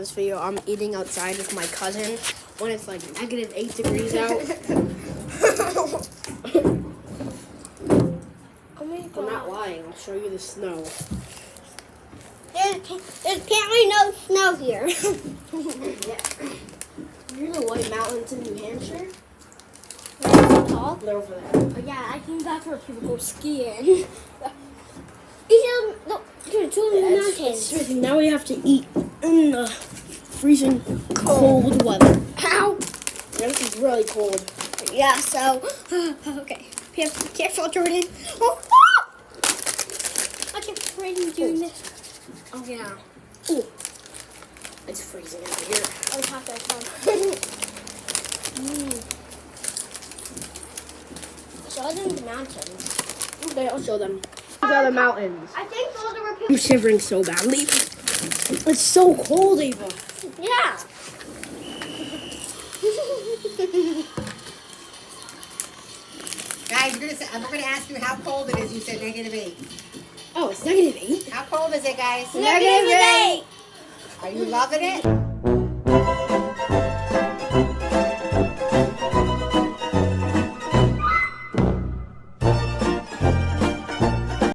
this video, I'm eating outside with my cousin when it's like -8 degrees out. Oh my I'm God. not lying. I'll show you the snow. There's apparently no snow here. Yeah. Here's the White Mountains in New Hampshire. Tall? They're over there. Oh, yeah, I think that's where people go skiing. These are the mountains. Now we have to eat in the freezing cold weather. Ow! Yeah, this is really cold. Yeah, so, okay. Careful, Jordan. Oh, I can't freaking doing this. Oh yeah. Ooh. It's freezing out here. Oh, it's hot there, Show them the mountains. Okay, I'll show them. These are the mountains. I think those are where people... I'm shivering so badly. It's so cold, Ava. Yeah. Guys, we're gonna ask you how cold it is. You said -8. Oh, it's -8? How cold is it, guys? -8. Are you loving it?